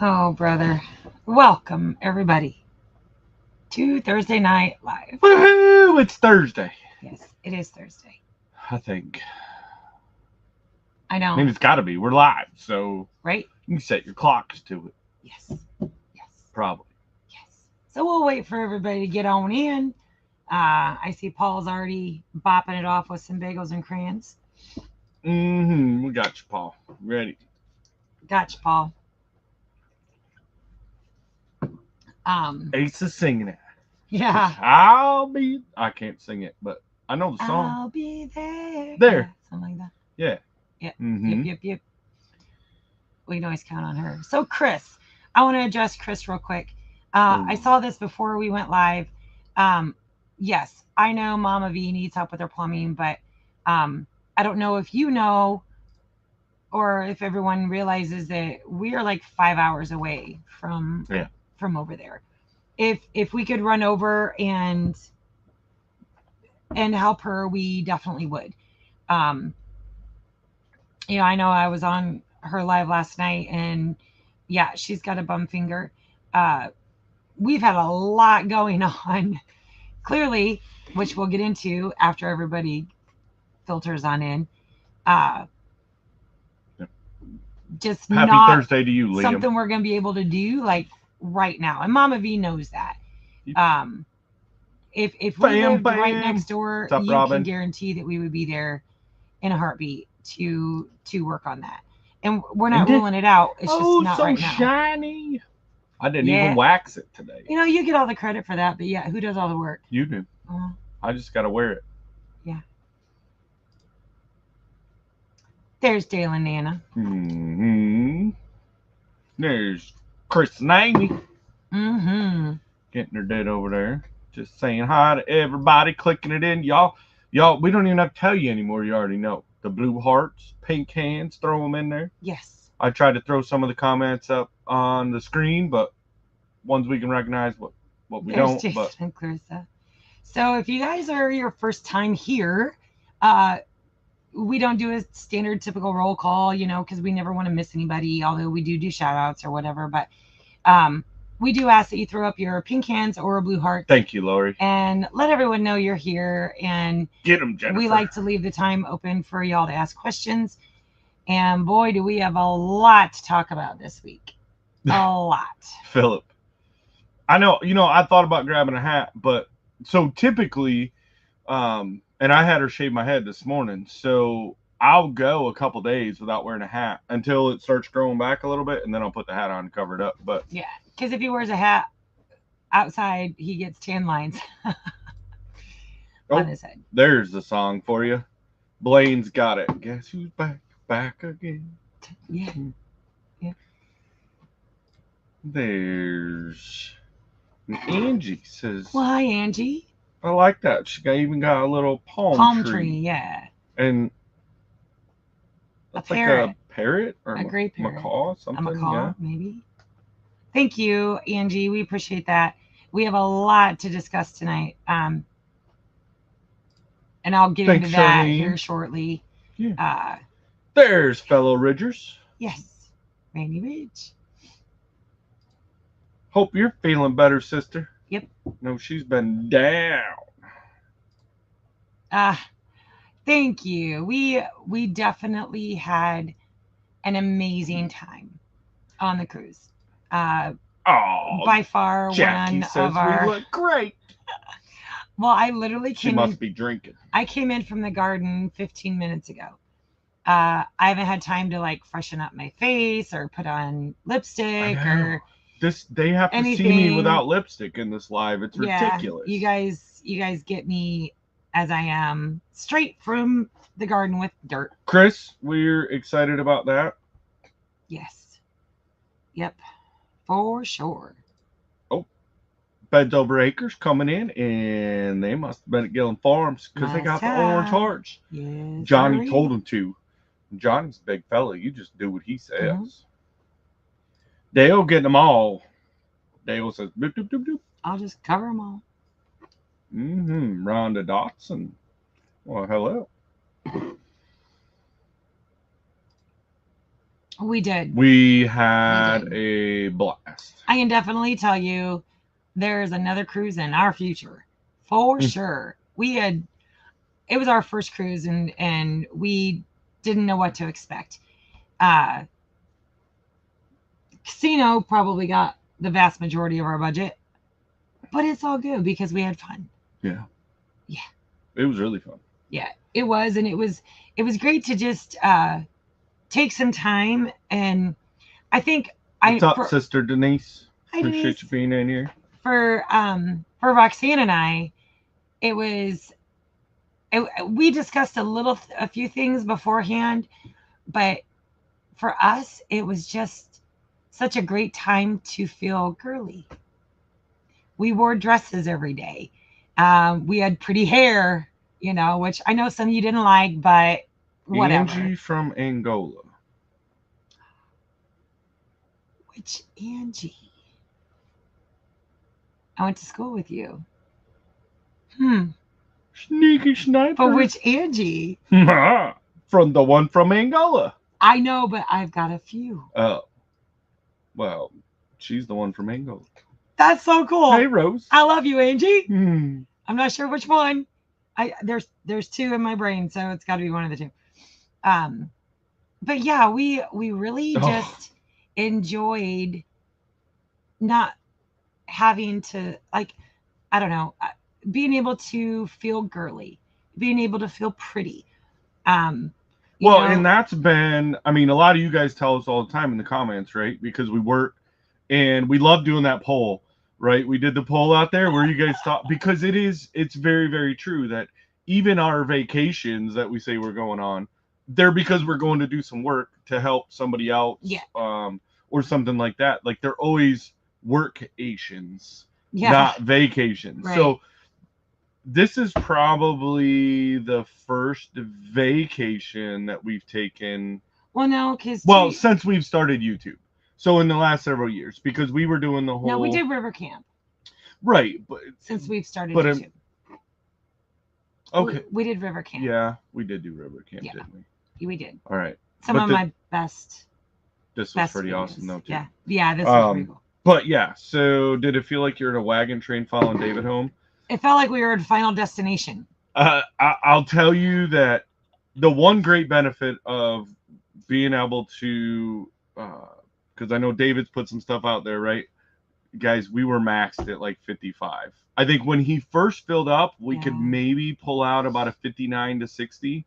Oh, brother. Welcome, everybody, to Thursday Night Live. Woohoo! It's Thursday. Yes, it is Thursday. I think. I I know, mean, it's got to be. We're live, so right? you can set your clocks to it. Yes, yes, Probably. yes. So we'll wait for everybody to get on in. I see Paul's already bopping it off with some bagels and crayons. We got you, Paul. Ready. Gotcha, Paul. Um, Ace is singing it. yeah. I can't sing it, but I know the song. I'll be there. There. Yeah, something like that. Yeah. Yep. Mm-hmm. Yep. We can always count on her. So, Chris, I want to address Chris real quick. I saw this before we went live. Um, yes, I know Mama V needs help with her plumbing, but I don't know if you know or if everyone realizes that we are like 5 hours away Yeah. from over there. If we could run over and help her, we definitely would. Um, I know I was on her live last night, and yeah, she's got a bum finger. Uh, we've had a lot going on, clearly, which we'll get into after everybody filters on in. Uh, just Happy not Thursday to you, Liam. something we're going to be able to do like right now. And Mama V knows that. Um, if we lived right next door, What's up, you Robin? can guarantee that we would be there in a heartbeat to work on that. And we're not ruling it out. It's just not so right now. shiny. I didn't Yeah. even wax it today. You get all the credit for that, but yeah, who does all the work? You do. I just got to wear it. Yeah. There's Dale and Nana. There's Chris and Amy. Mm-hmm. Getting her dead over there. Just saying hi to everybody, clicking it in. Y'all, we don't even have to tell you anymore. You already know. The blue hearts, pink hands, throw them in there. Yes. I tried to throw some of the comments up on the screen, but ones we can recognize, what we There's don't. Jason But and Clarissa. So if you guys are your first time here, we don't do a standard typical roll call, because we never want to miss anybody, although we do shout outs or whatever. But we do ask that you throw up your pink hands or a blue heart. Thank you, Lori. And let everyone know you're here. And get them, Jennifer. We like to leave the time open for y'all to ask questions. And boy, do we have a lot to talk about this week. A lot. Philip. I know, I thought about grabbing a hat, but so typically, and I had her shave my head this morning, so I'll go a couple days without wearing a hat until it starts growing back a little bit, and then I'll put the hat on and cover it up. But yeah, because if he wears a hat outside, he gets tan lines on his head. There's the song for you. Blaine's got it. Guess who's back again? Yeah. There's Angie says. Well, hi, Angie. I like that. She even got a little palm tree. Yeah. And that's like a parrot or a gray parrot. Macaw, something. A macaw, maybe. Thank you, Angie. We appreciate that. We have a lot to discuss tonight. And I'll get into that here shortly. Yeah. There's fellow Ridgers. Yes. Rainy Ridge. Hope you're feeling better, sister. Yep. No, she's been down. Thank you. We definitely had an amazing time on the cruise. By far Jackie one says of our. We look great. Well, I literally came. She must be drinking. I came in from the garden 15 minutes ago. I haven't had time to freshen up my face or put on lipstick or. They have to see me without lipstick in this live. It's ridiculous. You guys get me as I am, straight from the garden with dirt. Chris, we're excited about that. Yes. Yep. For sure. Oh, Beds Over Acres coming in, and they must have been at Gillen Farms because they got the orange hearts. Yes, Johnny told them to. Johnny's a big fella. You just do what he says. Mm-hmm. Dale getting them all. Dale says, doop, doop, doop, doop. I'll just cover them all. Rhonda Dotson. Well, hello. We did. We had a blast. I can definitely tell you there's another cruise in our future. For sure. It was our first cruise and we didn't know what to expect. Uh Casino probably got the vast majority of our budget, but it's all good because we had fun. Yeah. Yeah. It was really fun. Yeah, it was, and it was great to just take some time. And I think What's up, Sister Denise? Hi, Appreciate Denise. you being in here. For Roxanne and I, it was we discussed a few things beforehand, but for us, it was just such a great time to feel girly. We wore dresses every day. We had pretty hair, which I know some of you didn't like, but whatever. Angie from Angola. Which Angie? I went to school with you. Sneaky sniper. But which Angie? From the one from Angola. I know, but I've got a few. Oh. Well, she's the one from Angola. That's so cool. Hey, Rose. I love you, Angie. Hmm. I'm not sure which one. There's two in my brain, so it's got to be one of the two. But yeah, we really just enjoyed not having to, like, I don't know, being able to feel girly, being able to feel pretty. And that's been, I mean, a lot of you guys tell us all the time in the comments, right? Because we work and we love doing that poll, right? We did the poll out there where you guys thought, because it's very, very true that even our vacations that we say we're going on, they're because we're going to do some work to help somebody else, or something like that. Like they're always workations, not vacations. Right. So this is probably the first vacation that we've taken. Well, no, since we've started YouTube. So in the last several years, because we were doing the whole. No, we did river camp. Right, but since we've started YouTube. Okay. We did river camp. Yeah, we did do river camp, didn't we? We did. All right. Some of my best. This was pretty awesome, though, too. Yeah, this was pretty cool. But yeah, so did it feel like you're in a wagon train following David home? It felt like we were at Final Destination. I'll tell you that the one great benefit of being able to, because I know David's put some stuff out there, right? Guys, we were maxed at like 55. I think when he first filled up, we could maybe pull out about a 59 to 60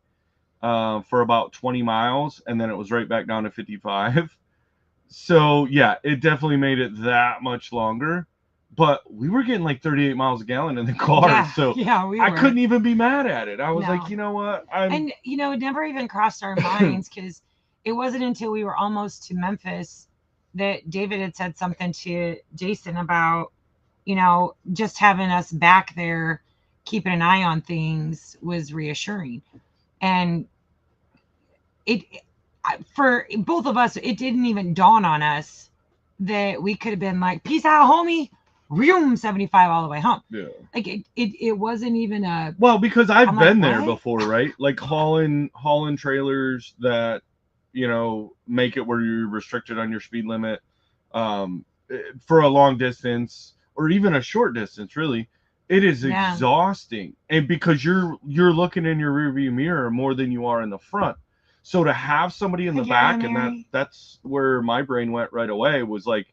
for about 20 miles, and then it was right back down to 55. So, yeah, it definitely made it that much longer. But we were getting like 38 miles a gallon in the car. I couldn't even be mad at it. I was like, you know what? And, it never even crossed our minds because it wasn't until we were almost to Memphis that David had said something to Jason about, just having us back there, keeping an eye on things was reassuring. And for both of us, it didn't even dawn on us that we could have been like, peace out, homie. Room 75 all the way home. Yeah. Like it wasn't even a. Well, because I've been there before, right? Like hauling trailers that, make it where you're restricted on your speed limit, for a long distance or even a short distance. Really, it is exhausting, and because you're looking in your rearview mirror more than you are in the front. So to have somebody in the back, and that's where my brain went right away, was like,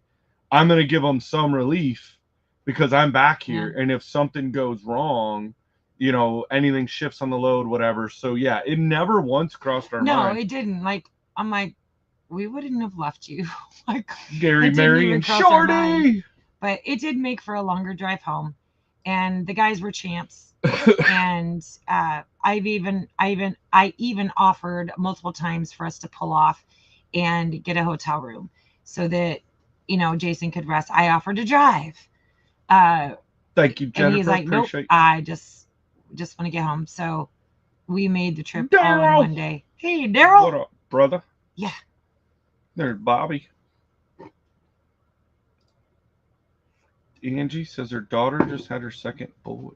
I'm gonna give them some relief. Because I'm back here, and if something goes wrong, anything shifts on the load, whatever. So yeah, it never once crossed our mind. No, it didn't. Like, I'm like, we wouldn't have left you. Like Gary, Mary, and Shorty. But it did make for a longer drive home, and the guys were champs. And I even offered multiple times for us to pull off and get a hotel room so that Jason could rest. I offered to drive. Thank you, Jennifer. And he's like, nope, I just want to get home. So we made the trip all in one day. Hey, Daryl. What up, brother? Yeah. There's Bobby. Angie says her daughter just had her second boy.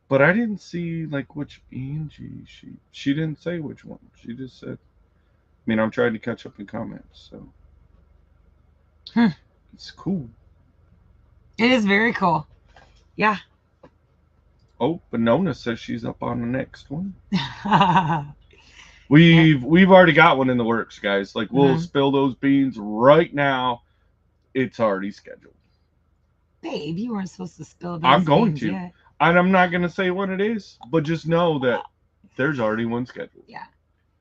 But I didn't see like which Angie. She didn't say which one. She just said mean, I'm trying to catch up in comments, so Hmm. it's cool. It is very cool. Yeah. Oh, but Nona says she's up on the next one. Yeah. We've already got one in the works, guys. Like we'll Mhm. spill those beans right now. It's already scheduled. Babe, you weren't supposed to spill I'm those going beans to, yet. and I'm not gonna say when it is, but just know that there's already one scheduled. Yeah.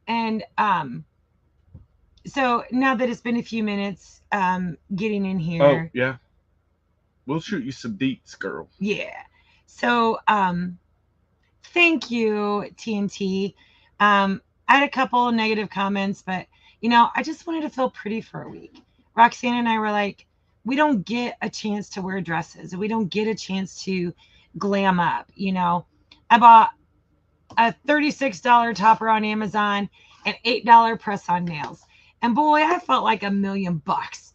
And so now that it's been a few minutes getting in Oh here, yeah, we'll shoot you some deets, girl. yeah. So thank you, TNT. I had a couple of negative comments, but I just wanted to feel pretty for a week. Roxanne and I were like, we don't get a chance to wear dresses. We don't get a chance to glam up. I bought a $36 topper on Amazon and $8 press on nails. And boy, I felt like $1,000,000.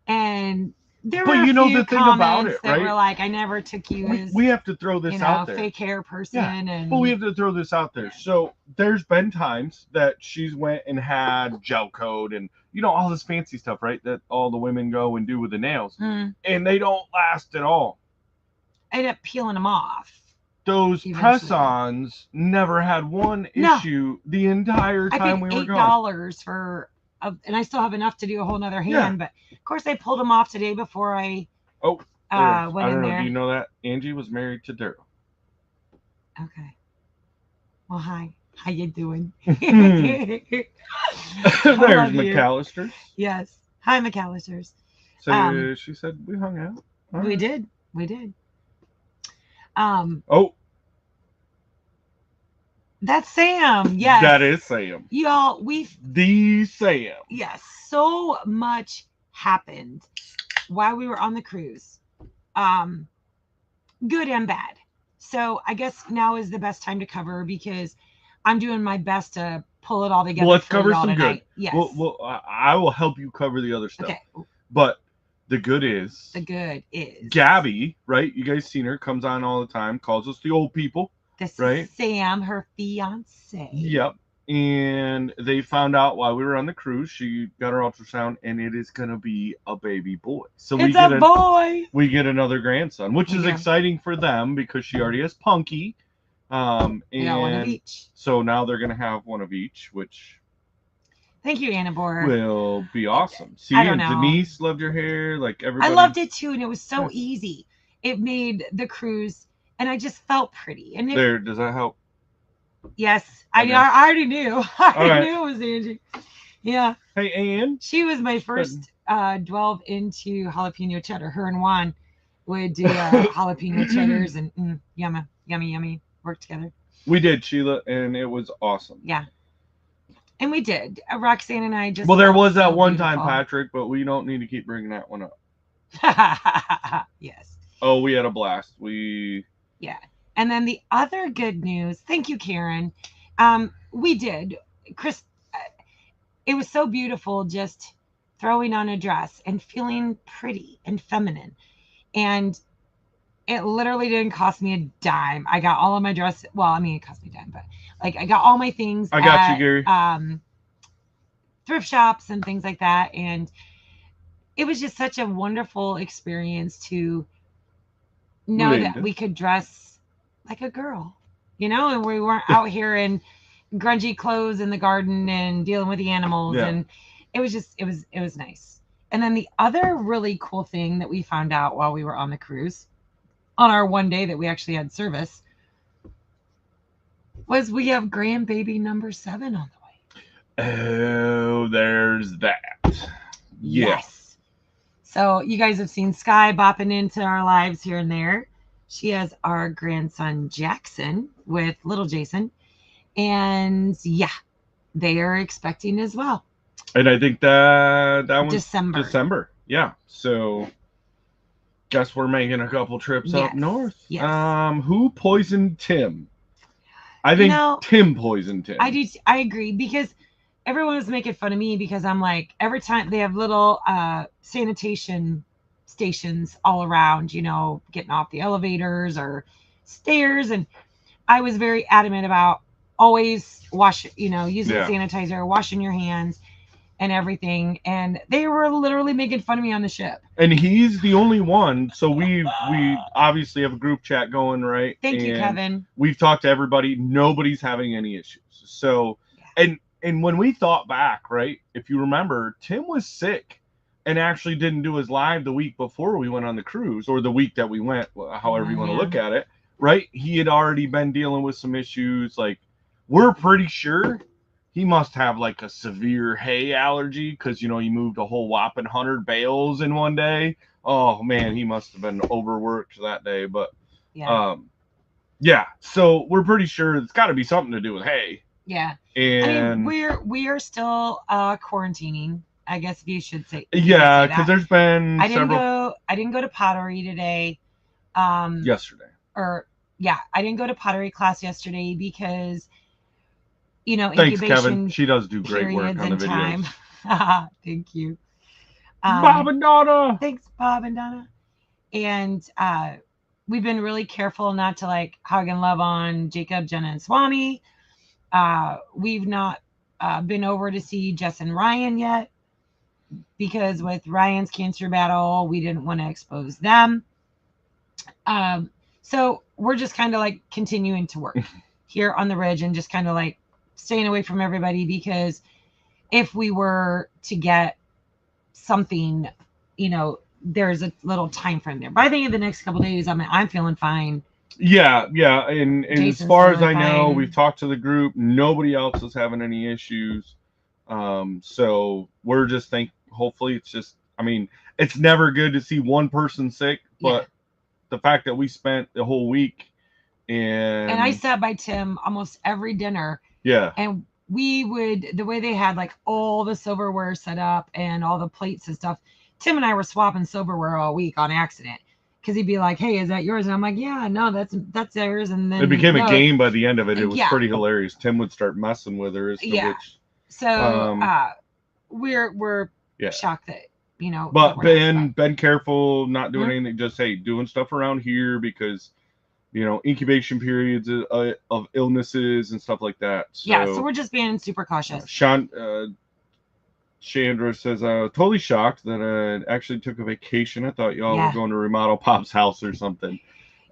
And there But were a you know few the thing about comments it, that were right? like, I never took you as, We have to throw this out there. fake hair person. Yeah, but we And have to throw this out there. Yeah. So there's been times that she's went and had gel coat and all this fancy stuff, right? That all the women go and do with the nails, and they don't last at all. I ended up peeling them off. Those Eventually. press-ons never had one No. issue the entire I time paid we were gone. $8 for, and I still have enough to do a whole nother hand. Yeah. But of course, I pulled them off today before I Oh, went I don't in know. there. Do you know that Angie was married to Daryl? Okay. Well, hi. How you doing? There's McAllister's. Yes. Hi, McAllister's. So she said we hung out. All We right. did. We did. Oh, that's Sam. Yes. that is Sam. Y'all, The Sam. yes, so much happened while we were on the cruise. Good and bad. So I guess now is the best time to cover because I'm doing my best to pull it all together. Well, let's for cover y'all some tonight. good. Yes. Well, I will help you cover the other stuff. Okay. But the good is Gabby, right? You guys seen her, comes on all the time, calls us the old people. This right? is Sam, her fiance. Yep. And they found out while we were on the cruise, she got her ultrasound, and it is going to be a baby boy. So it's a boy. We get another grandson, which is do. exciting for them because she already has Punky. And We got one of each. So now they're going to have one of each, which Thank you, Anna Boer. will be awesome. See, I don't and know. Denise loved your hair, like everybody. I loved it too, and it was so easy. It made the cruise, and I just felt pretty. And there, does that help? Yes, Okay. I already knew. I right. knew it was Angie. Yeah. Hey, Ann. She was my first delve into jalapeno cheddar. Her and Juan would do jalapeno cheddars and yummy. Work together. We did, Sheila, and it was awesome. Yeah. And we did. Roxanne and I just. Well, there was that so one beautiful. time, Patrick, but we don't need to keep bringing that one up. Yes. Oh, we had a blast. Yeah. And then the other good news, thank you, Karen. We did. Chris, it was so beautiful just throwing on a dress and feeling pretty and feminine. And it literally didn't cost me a dime. I got all of my dress. Well, I mean, it cost me a dime, but like I got all my things. I got you, Gary. Thrift shops and things like that. And it was just such a wonderful experience to know that we could dress like a girl, and we weren't out here in grungy clothes in the garden and dealing with the animals. Yeah. And it was nice. And then the other really cool thing that we found out while we were on the cruise on our one day that we actually had service was we have grandbaby number 7 on the way. Oh, there's that. Yes. So you guys have seen Sky bopping into our lives here and there. She has our grandson Jackson with little Jason. And yeah, they are expecting as well. And I think that was December. Yeah. So guess we're making a couple trips up north. Yes. Who poisoned Tim? I think Tim poisoned Tim. I agree because everyone was making fun of me because I'm like, every time they have little sanitation stations all around, getting off the elevators or stairs. And I was very adamant about always wash, using Yeah. sanitizer, washing your hands and everything. And they were literally making fun of me on the ship. And he's the only one. So we obviously have a group chat going, right? Thank you, And Kevin. we've talked to everybody. Nobody's having any issues. So Yeah. and when we thought back, right? If you remember, Tim was sick and actually didn't do his live the week before we went on the cruise, or the week that we went, however you want to look at it, right? He had already been dealing with some issues. Like, we're pretty sure he must have like a severe hay allergy, because he moved a whole whopping 100 bales in one day. Oh man, he must have been overworked that day. But yeah, so we're pretty sure it's got to be something to do with hay. Yeah. And we are still quarantining, I guess, if you should say. Yeah, because there's been I didn't go to pottery today. Yesterday. I didn't go to pottery class yesterday because Thanks, Kevin. She does do great work on the videos. Thank you, Bob and Donna. Thanks, Bob and Donna. And we've been really careful not to like hug and love on Jacob, Jenna, and Swami. We've not been over to see Jess and Ryan yet, because with Ryan's cancer battle, we didn't want to expose them. So we're just kind of like continuing to work here on the ridge and just kind of like staying away from everybody, because if we were to get something, there's a little time frame there. But I think in the next couple of days, I'm feeling fine. Yeah, and as far as I know, we've talked to the group. Nobody else is having any issues. So we're just hopefully it's just, it's never good to see one person sick, but the fact that we spent the whole week and I sat by Tim almost every dinner. Yeah. And we would, the way they had like all the silverware set up and all the plates and stuff, Tim and I were swapping silverware all week on accident. Because he'd be like, "Hey, is that yours?" And I'm like, "Yeah, no, that's theirs." And then it became a game by the end of it. It was pretty hilarious. Tim would start messing with her. So we're shocked that But Ben, careful, not doing anything. Just doing stuff around here, because incubation periods of illnesses and stuff like that. So we're just being super cautious. Chandra says, totally shocked that I actually took a vacation. I thought y'all were going to remodel Pop's house or something.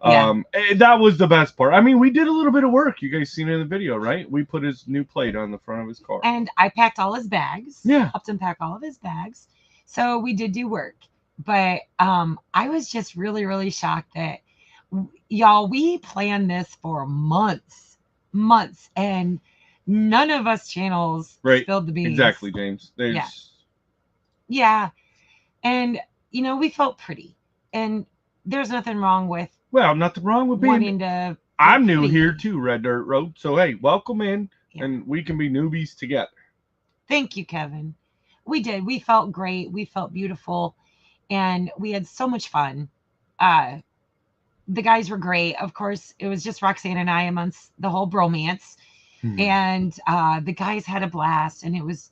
That was the best part. We did a little bit of work. You guys seen it in the video, right? We put his new plate on the front of his car. And I packed all his bags. Yeah. Helped him pack all of his bags. So we did do work. But I was just really, really shocked that, y'all, we planned this for months. And none of us channels spilled the beans. Exactly, James. Yeah. And, we felt pretty. And there's nothing wrong with nothing wrong with wanting to. I'm new here too, Red Dirt Road. So, hey, welcome in, and we can be newbies together. Thank you, Kevin. We did. We felt great. We felt beautiful. And we had so much fun. The guys were great. Of course, it was just Roxanne and I amongst the whole bromance. And the guys had a blast, and it was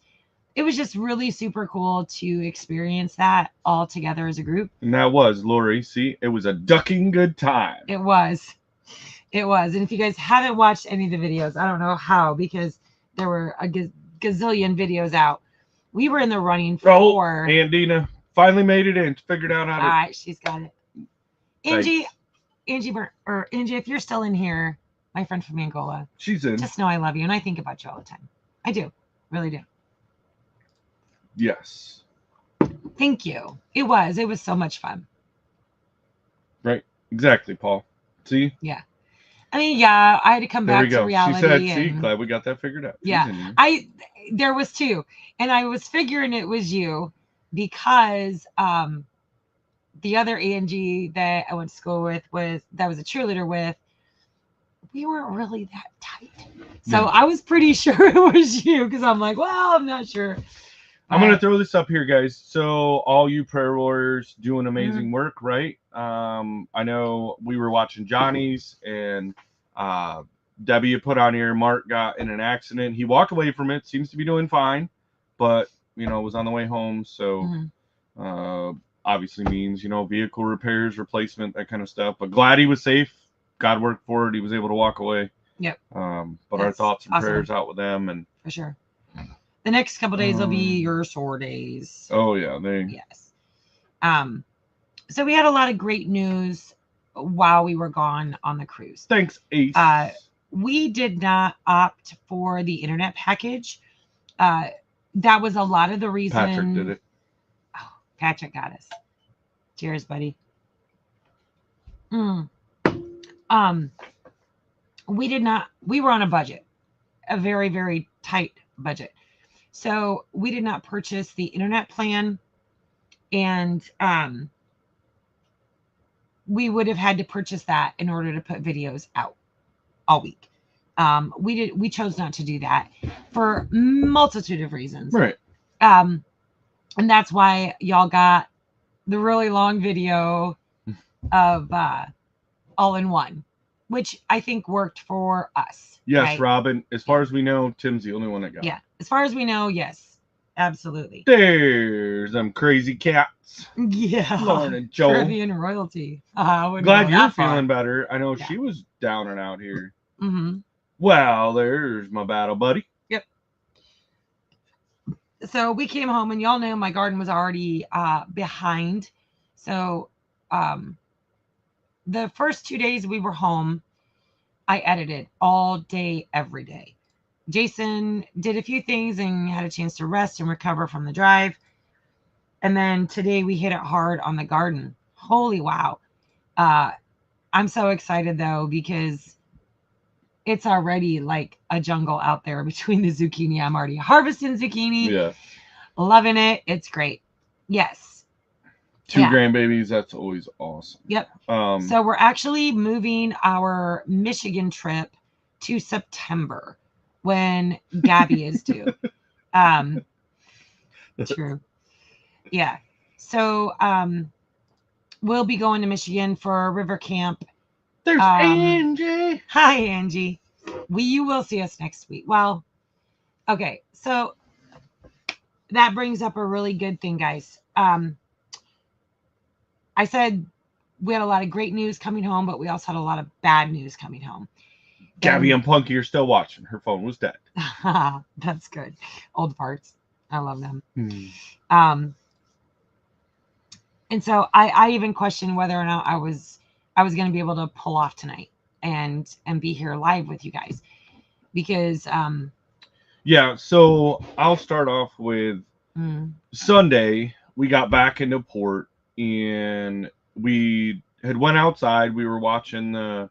just really super cool to experience that all together as a group. And that was, Lori, see, it was a ducking good time. It was. And if you guys haven't watched any of the videos, I don't know how, because there were a gazillion videos out. We were in the running for. Aunt Dina finally made it in, figured out how to. All right, she's got it. Angie, if you're still in here, my friend from Angola. She's in. Just know I love you, and I think about you all the time. I do. Really do. Yes. Thank you. It was so much fun. Right. Exactly, Paul. See? Yeah. I had to come back to reality. She said, see, glad we got that figured out. Yeah. There was two. And I was figuring it was you, because the other Angie that I went to school with that was a cheerleader with, we weren't really that tight. So I was pretty sure it was you, because I'm like, well, I'm not sure. I'm going to throw this up here, guys. So all you prayer warriors doing amazing work, right? I know we were watching Johnny's, and Debbie put on here, Mark got in an accident. He walked away from it, seems to be doing fine, but, was on the way home. So obviously means, vehicle repairs, replacement, that kind of stuff. But glad he was safe. God worked for it. He was able to walk away. Yep. But our thoughts and prayers out with them, and for sure. The next couple days will be your sore days. Oh yeah, yes. So we had a lot of great news while we were gone on the cruise. Thanks, Ace. We did not opt for the internet package. That was a lot of the reason. Patrick did it. Oh, Patrick got us. Cheers, buddy. We did not. We were on a budget, a very, very tight budget. So we did not purchase the internet plan, and we would have had to purchase that in order to put videos out all week. We chose not to do that for multitude of reasons. Right. And that's why y'all got the really long video of all in one, which I think worked for us. Yes, right? Robin. As far as we know, Tim's the only one that got it. Yeah. As far as we know, yes. Absolutely. There's them crazy cats. Yeah. Lauren and Joel. Caribbean royalty. Glad you're feeling better. I know she was down and out here. Mm-hmm. Well, there's my battle buddy. Yep. So we came home, and y'all know my garden was already behind. So the first 2 days we were home, I edited all day, every day. Jason did a few things and had a chance to rest and recover from the drive. And then today we hit it hard on the garden. Holy wow. I'm so excited though, because it's already like a jungle out there between the zucchini. I'm already harvesting zucchini. Yeah. Loving it. It's great. Yes. 2 grandbabies. That's always awesome. Yep. So we're actually moving our Michigan trip to September when Gabby is due. True. Yeah. So we'll be going to Michigan for river camp. There's Angie. Hi, Angie. You will see us next week. Well, okay. So that brings up a really good thing, guys. I said we had a lot of great news coming home, but we also had a lot of bad news coming home. Gabby and Punky are still watching. Her phone was dead. That's good. Old parts. I love them. And so I even questioned whether or not I was going to be able to pull off tonight and be here live with you guys, because yeah. So I'll start off with Sunday. We got back into port, and we had went outside. We were watching the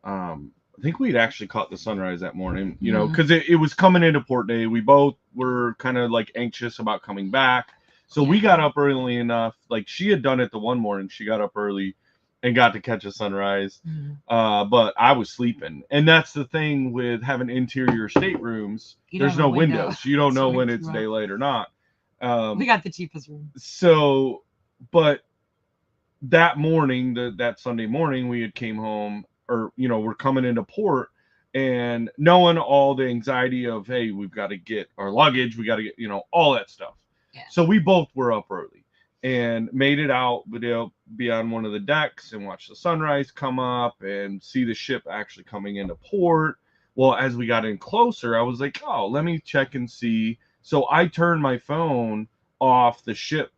I think we'd actually caught the sunrise that morning, you know, because it was coming into port day. We both were kind of like anxious about coming back. So we got up early enough. Like, she had done it the one morning. She got up early and got to catch a sunrise. But I was sleeping. And that's the thing with having interior staterooms. There's no windows. You don't know when it's daylight or not. We got the cheapest room. So, but that morning, that Sunday morning, we had came home, or, you know, we're coming into port, and knowing all the anxiety of, hey, we've got to get our luggage, we got to get, you know, all that stuff. Yeah. So we both were up early and made it out, but they'll be on one of the decks and watch the sunrise come up and see the ship actually coming into port. Well, as we got in closer, I was like, oh, let me check and see. So I turned my phone off the ship,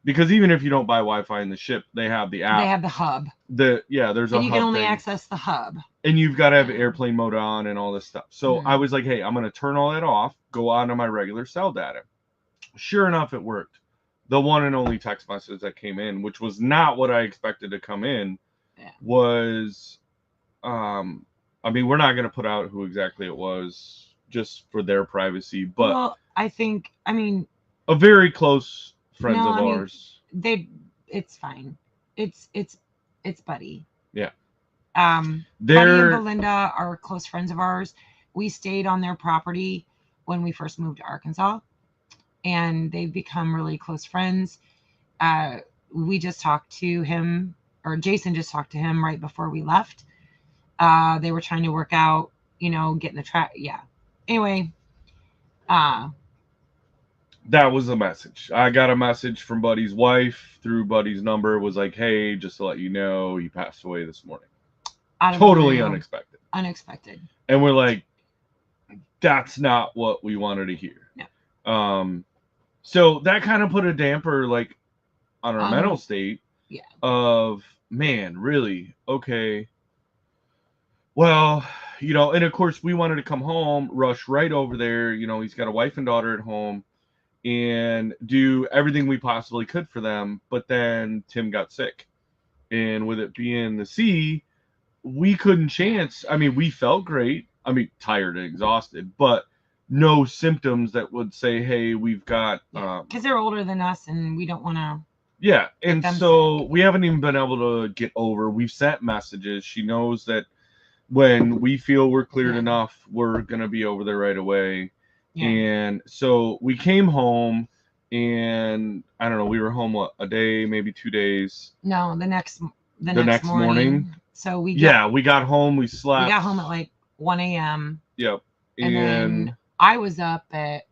because even if you don't buy Wi-Fi in the ship, they have the app. They have the hub. There's a hub. You can only access the hub. And you've got to have airplane mode on and all this stuff. So I was like, hey, I'm going to turn all that off, go on to my regular cell data. Sure enough, it worked. The one and only text message that came in, which was not what I expected to come in, was, I mean, we're not going to put out who exactly it was just for their privacy, but well, I mean, a very close friends of ours. It's fine. It's Buddy. Yeah. Buddy and Belinda are close friends of ours. We stayed on their property when we first moved to Arkansas, and they've become really close friends. We just talked to him, or Jason just talked to him right before we left. They were trying to work out, you know, getting the track. Yeah. Anyway, that was the message. I got a message from Buddy's wife through Buddy's number. Was like, hey, just to let you know, he passed away this morning. Totally unexpected. Unexpected. And we're like, that's not what we wanted to hear. No. So that kind of put a damper like on our mental state. Yeah. Of, man, really? Okay. Well, and of course we wanted to come home, rush right over there. He's got a wife and daughter at home and do everything we possibly could for them. But then Tim got sick. And with it being the sea, we couldn't chance. I mean, we felt great. I mean, tired and exhausted, but no symptoms that would say, hey, we've got... Because they're older than us and we don't want to... Yeah, and so we haven't even been able to get over. We've sent messages. She knows that when we feel we're cleared enough, we're going to be over there right away. Yeah. And so we came home, and I don't know, we were home, a day, maybe 2 days? No, the next morning. So we got home, we slept. We got home at like 1 a.m. Yep. And then I was up at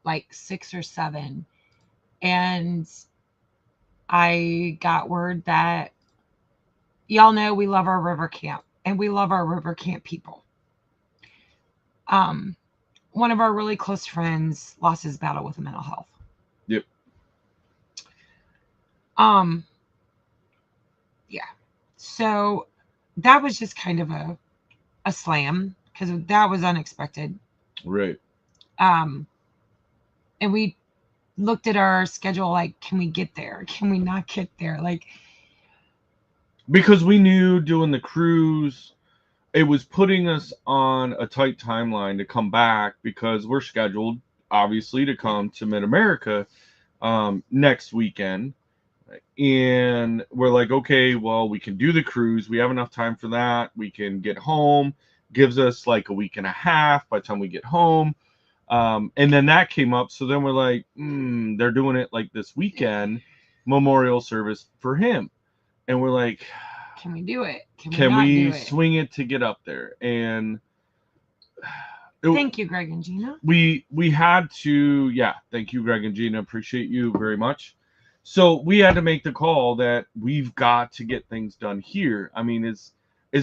like 6 or 7, and I got word that y'all know we love our river camp, and we love our river camp people. One of our really close friends lost his battle with mental health. Yep. Yeah. So that was just kind of a slam because that was unexpected. Right. And we looked at our schedule like, can we get there? Can we not get there? Like, because we knew doing the cruise, it was putting us on a tight timeline to come back because we're scheduled, obviously, to come to Mid-America next weekend. And we're like, okay, well, we can do the cruise. We have enough time for that. We can get home. Gives us like a week and a half by the time we get home. And then that came up. So then we're like, they're doing it like this weekend, memorial service for him. And we're like, can we do it? Can we swing it to get up there? And thank you, Greg and Gina. We had to, thank you, Greg and Gina. Appreciate you very much. So we had to make the call that we've got to get things done here. I mean, as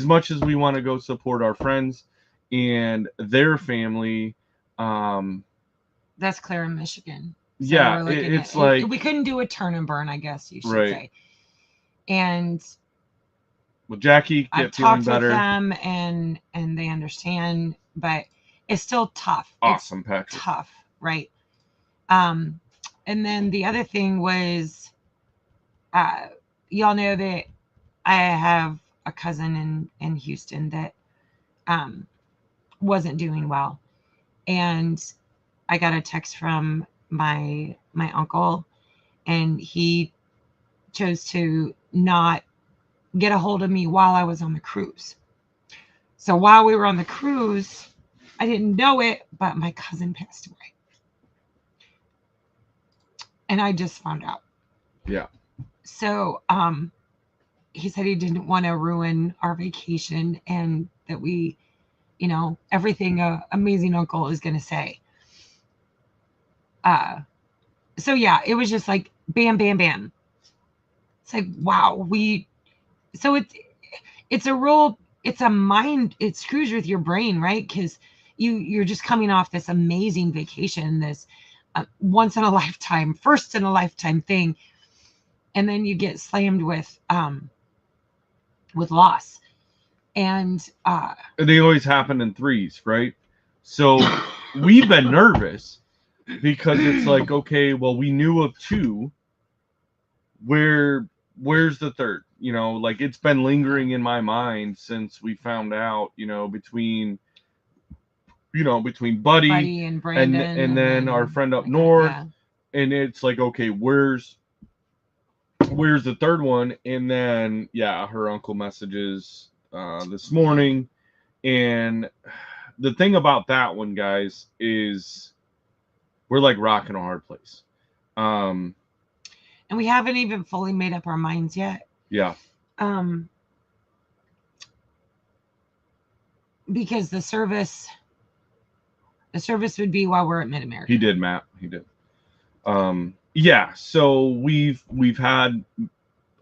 much as we want to go support our friends and their family. That's Clara, Michigan. So it's like we couldn't do a turn and burn, I guess you should say. And well, Jackie, I've talked with them and they understand, but it's still tough. Awesome, it's Patrick. Tough, right? And then the other thing was, y'all know that I have a cousin in Houston that wasn't doing well, and I got a text from my uncle, and he chose to not get a hold of me while I was on the cruise. So while we were on the cruise, I didn't know it, but my cousin passed away. And I just found out. Yeah. So he said he didn't want to ruin our vacation and that we, everything a amazing uncle is going to say. So yeah, it was just like bam, bam, bam. It's like, wow, so it's a mind, it screws with your brain, right? Because you're just coming off this amazing vacation, this once in a lifetime, first in a lifetime thing, and then you get slammed with loss, and they always happen in threes, right? So we've been nervous because it's like, okay, well, we knew of 2. Where's the third? Like it's been lingering in my mind since we found out, between Buddy and Brandon and then our friend up north. Yeah. And it's like, okay, where's the third one? And then, her uncle messages this morning. And the thing about that one, guys, is we're like rocking a hard place. And we haven't even fully made up our minds yet. Yeah. Because the service would be while we're at Mid-America. He did, Matt. He did. So we've had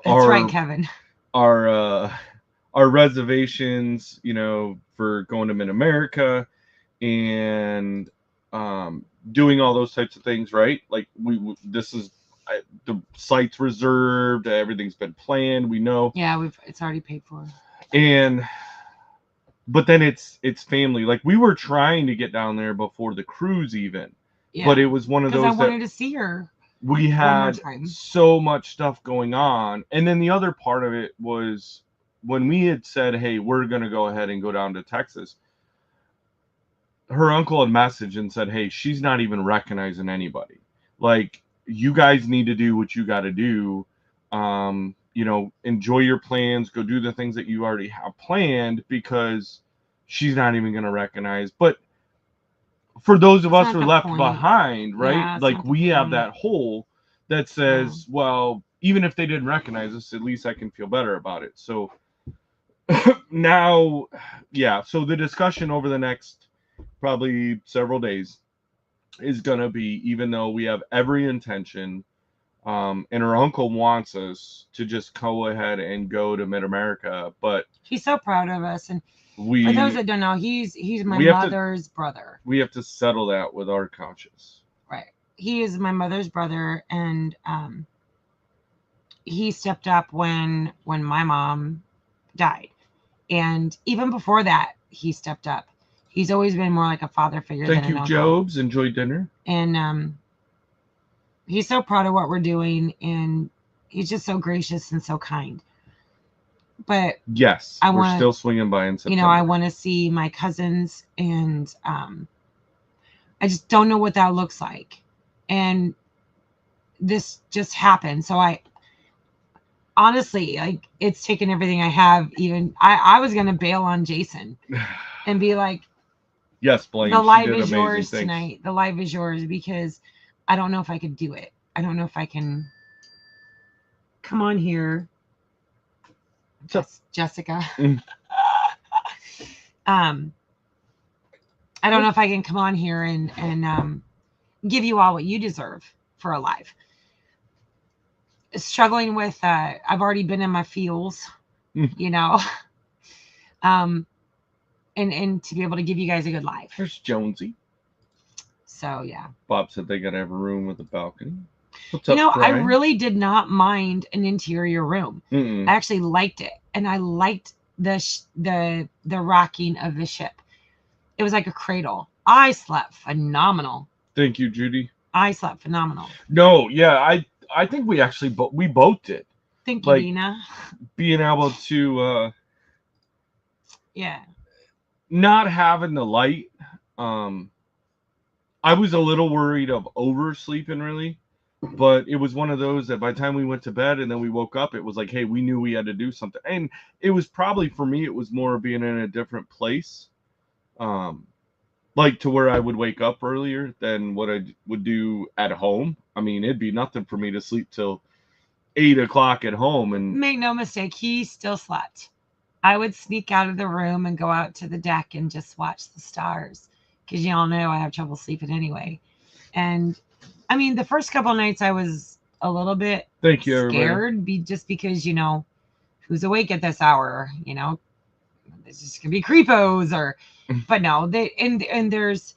That's right, Kevin. Our reservations, for going to Mid America and doing all those types of things, right? Like this is the site's reserved, everything's been planned, we know. Yeah, it's already paid for. And but then it's family. Like we were trying to get down there before the cruise even, Yeah, but it was one of because I those wanted that to see her. we one more had time. so much stuff going on. And then the other part of it was when we had said, hey, we're going to go ahead and go down to Texas, her uncle had messaged and said, hey, she's not even recognizing anybody. Like, you guys need to do what you got to do. You know, enjoy your plans, go do the things that you already have planned, because she's not even going to recognize. But for those of It's us not who are the left point. behind, right? Yeah, it's Like not the we have point. that hole that says, well, even if they didn't recognize us, at least I can feel better about it. So now, yeah, so the discussion over the next probably several days is going to be, even though we have every intention, and her uncle wants us to just go ahead and go to Mid America, but He's so proud of us. And for those we that don't know, he's my we have to mother's brother. we have to settle that with our conscience. Right. He is my mother's brother, and he stepped up when my mom died, and even before that, he stepped up. He's always been more like a father figure Thank than you, an uncle. Jobs. Enjoy dinner. And he's so proud of what we're doing, and he's just so gracious and so kind. But yes, we're still swinging by in September. You know, I want to see my cousins, and I just don't know what that looks like. And this just happened. So I honestly, like, it's taken everything I have. Even I was going to bail on Jason and be like, yes, Blaine, the live is amazing yours things tonight. The live is yours, because I don't know if I could do it. I don't know if I can come on here. That's Jessica. I don't know if I can come on here and give you all what you deserve for a live. Struggling with, I've already been in my feels, you know, and to be able to give you guys a good live. There's Jonesy. So yeah. Bob said they got to have a room with a balcony. What's you up, know, Brian? I really did not mind an interior room. Mm-mm. I actually liked it, and I liked the rocking of the ship. It was like a cradle. I slept phenomenal. Thank you, Judy. I slept phenomenal. No, yeah, I think we actually we both did. Thank you, Dina. Being able to yeah, not having the light. I was a little worried of oversleeping, really, but it was one of those that by the time we went to bed and then we woke up, it was like, hey, we knew we had to do something. And it was probably, for me, it was more being in a different place, like to where I would wake up earlier than what I would do at home. I mean, it'd be nothing for me to sleep till 8 o'clock at home. And make no mistake, he still slept. I would sneak out of the room and go out to the deck and just watch the stars, because y'all know I have trouble sleeping anyway. And I mean, the first couple of nights I was a little bit scared, just because, you know, who's awake at this hour? You know, this is gonna be creepos, or but no, they and there's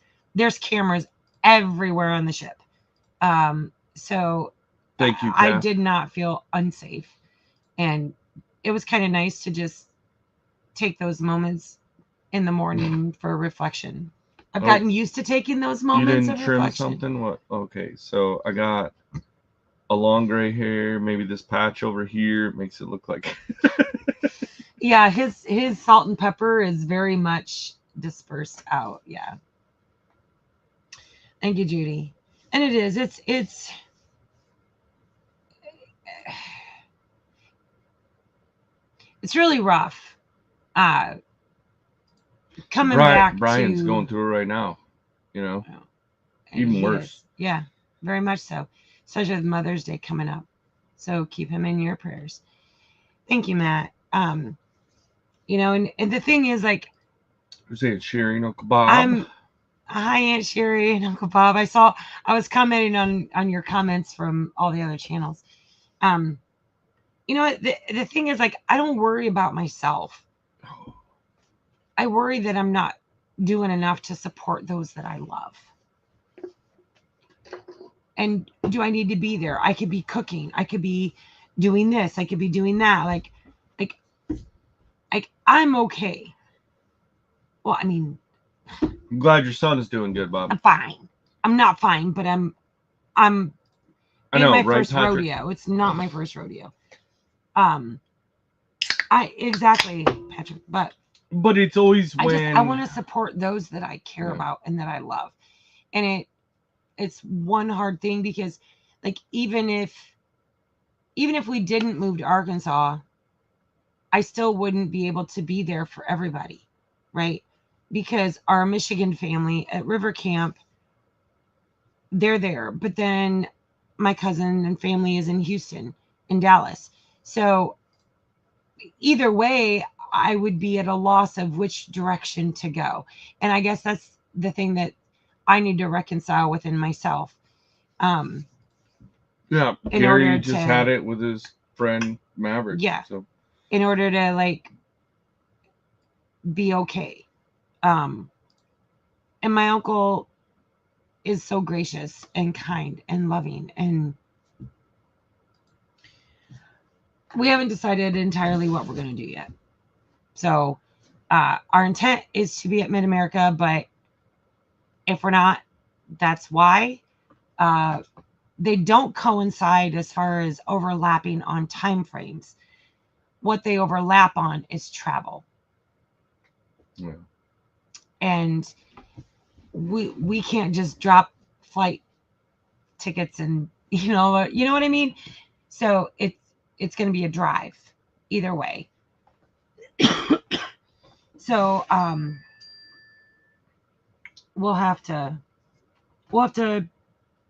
cameras everywhere on the ship. So thank you, I did not feel unsafe, and it was kind of nice to just take those moments in the morning for reflection. I've gotten used to taking those moments. You didn't trim something? What? Okay, so I got a long gray hair. Maybe this patch over here makes it look like. Yeah, his salt and pepper is very much dispersed out. Yeah. Thank you, Judy. And it is. It's. It's really rough. Coming back. Brian's going through it right now. You know, even worse. Yeah, very much so. Especially with Mother's Day coming up. So keep him in your prayers. Thank you, Matt. You know, and the thing is, like, who's Aunt Sherry and Uncle Bob? Hi, Aunt Sherry and Uncle Bob. I was commenting on your comments from all the other channels. You know, the thing is, like, I don't worry about myself. I worry that I'm not doing enough to support those that I love. And do I need to be there? I could be cooking. I could be doing this. I could be doing that. Like, I'm okay. Well, I mean, I'm glad your son is doing good, Bob. I'm fine. I'm not fine, but I'm. I Ain't know, my right, first Patrick? rodeo. It's not my first rodeo. Um, I exactly, Patrick. But it's always I when want to support those that I care yeah. about and that I love, and it's one hard thing because, like, even if we didn't move to Arkansas, I still wouldn't be able to be there for everybody, right? Because our Michigan family at River Camp, they're there, but then my cousin and family is in Houston, in Dallas. So either way, I would be at a loss of which direction to go. And I guess that's the thing that I need to reconcile within myself. Um, Yeah, in Gary order just to, had it with his friend Maverick. yeah, So in order to like be okay. Um, and my uncle is so gracious and kind and loving, and we haven't decided entirely what we're going to do yet. So our intent is to be at Mid America, but if we're not, that's why. Uh, they don't coincide as far as overlapping on time frames. What they overlap on is travel, yeah. and we can't just drop flight tickets and you know what I mean. So it's going to be a drive either way. So we'll have to we'll have to.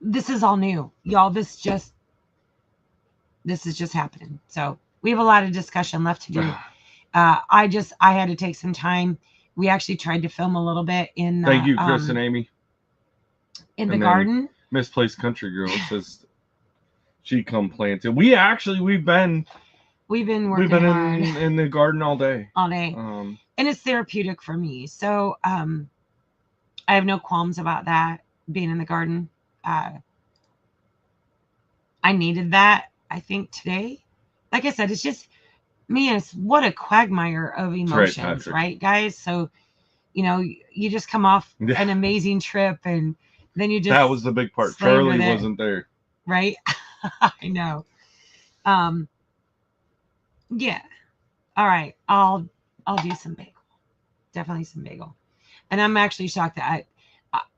This is all new, y'all. This is just happening. So we have a lot of discussion left to do. I had to take some time. We actually tried to film a little bit Thank you, Chris and Amy. In the And then garden. Misplaced Country Girl says she come planted. We've been working hard in the garden all day. all day, and it's therapeutic for me. So I have no qualms about that being in the garden. I needed that. I think today, like I said, it's just man, it's what a quagmire of emotions, right, guys? So you just come off an amazing trip, and then you just that was the big part. Charlie wasn't there, right? I know. Yeah. All right. I'll do some bagel. Definitely some bagel. And I'm actually shocked that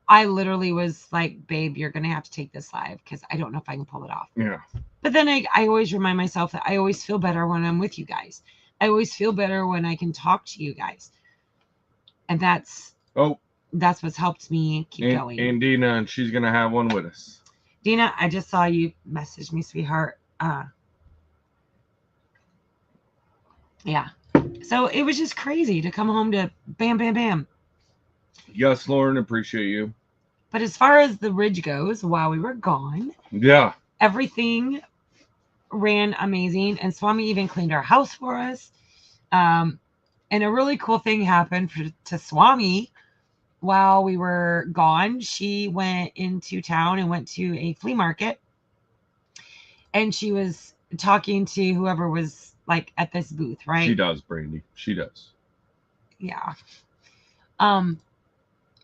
I literally was like, babe, you're gonna have to take this live because I don't know if I can pull it off. Yeah. But then I always remind myself that I always feel better when I'm with you guys. I always feel better when I can talk to you guys. And that's what's helped me keep going. And Dina, and she's gonna have one with us. Dina, I just saw you message me, sweetheart. Yeah. So it was just crazy to come home to bam, bam, bam. Yes, Lauren, appreciate you. But as far as the ridge goes, while we were gone, yeah, everything ran amazing. And Swami even cleaned our house for us. And a really cool thing happened to Swami while we were gone. She went into town and went to a flea market. And she was talking to whoever was like at this booth, right? She does, Brandy. She does. Yeah.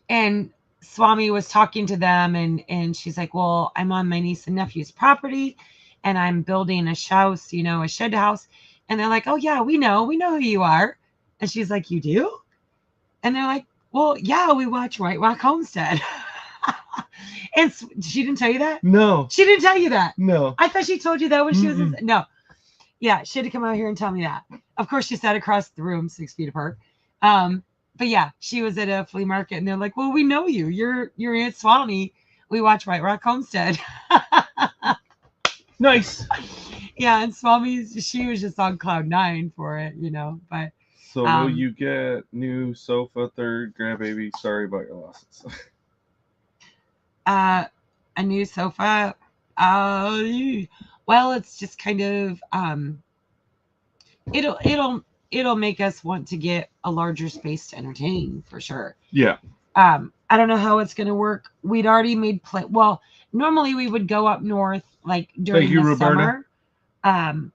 And Swami was talking to them, and she's like, well, I'm on my niece and nephew's property, and I'm building a house, a shed house. And they're like, oh, yeah, we know who you are. And she's like, you do? And they're like, well, yeah, we watch White Rock Homestead. And she didn't tell you that? No. She didn't tell you that? No. I thought she told you that when she was no. Yeah, she had to come out here and tell me that. Of course, she sat across the room 6 feet apart. But yeah, she was at a flea market, and they're like, well, we know you. You're Aunt Swami. We watch White Rock Homestead. Nice. Yeah, and Swami, she was just on cloud 9 for it, but. So will you get new sofa, third grandbaby? Sorry about your losses. A new sofa. Well, it's just kind of it'll it'll make us want to get a larger space to entertain for sure. Yeah. I don't know how it's going to work. We'd already made well, normally we would go up north like during Thank you, the Roberta. summer.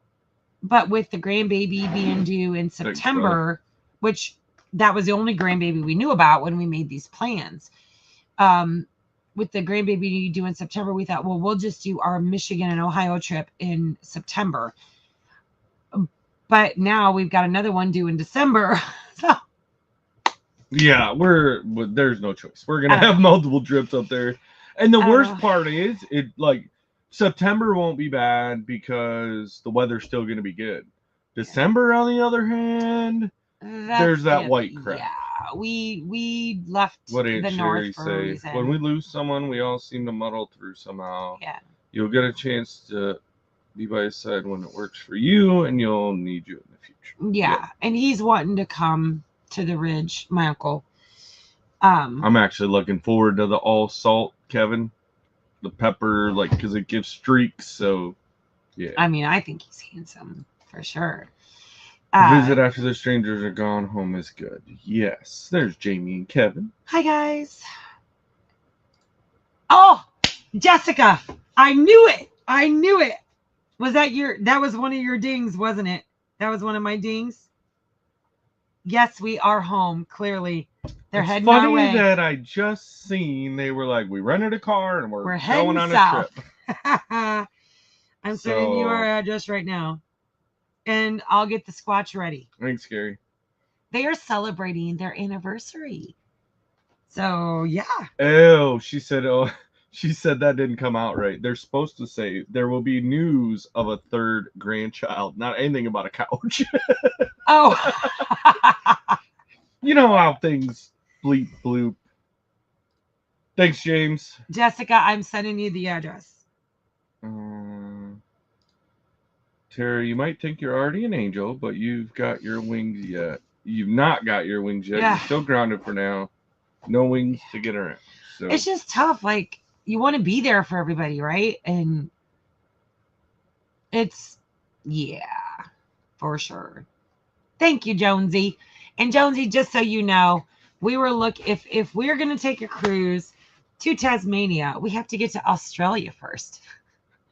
But with the grandbaby being due in September, which that was the only grandbaby we knew about when we made these plans. With the grandbaby due in September, we thought, well, we'll just do our Michigan and Ohio trip in September. But now we've got another one due in December. So yeah, there's no choice. We're gonna have multiple trips up there, and the worst part is September won't be bad because the weather's still gonna be good. December, on the other hand, there's that white crap. Yeah, we left what the north for a reason. When we lose someone, we all seem to muddle through somehow. Yeah, you'll get a chance to be by his side when it works for you, and you'll need you in the future. Yeah, and he's wanting to come to the Ridge, my uncle. I'm actually looking forward to the all salt, Kevin. The pepper, like, because it gives streaks. So, yeah. I mean, I think he's handsome for sure. Visit after the strangers are gone. Home is good. Yes. There's Jamie and Kevin. Hi, guys. Oh, Jessica. I knew it. I knew it. That was one of your dings, wasn't it? That was one of my dings. Yes, we are home. Clearly, they're heading our way. It's funny that I just seen they were like, we rented a car and we're going on south. A trip. I'm sending you our address right now, and I'll get the Squatch ready. Thanks, Gary. They are celebrating their anniversary, so yeah. Oh, she said. Oh, she said that didn't come out right. They're supposed to say there will be news of a third grandchild, not anything about a couch. Oh. You know how things bleep bloop. Thanks, James. Jessica, I'm sending you the address. Terry, you might think you're already an angel, but you've got your wings yet. You've not got your wings yet. Yeah. You're still grounded for now. No wings to get around. So it's just tough. Like, you want to be there for everybody, right? And it's, yeah, for sure. Thank you, Jonesy. And Jonesy, just so you know, we were if we're going to take a cruise to Tasmania, we have to get to Australia first.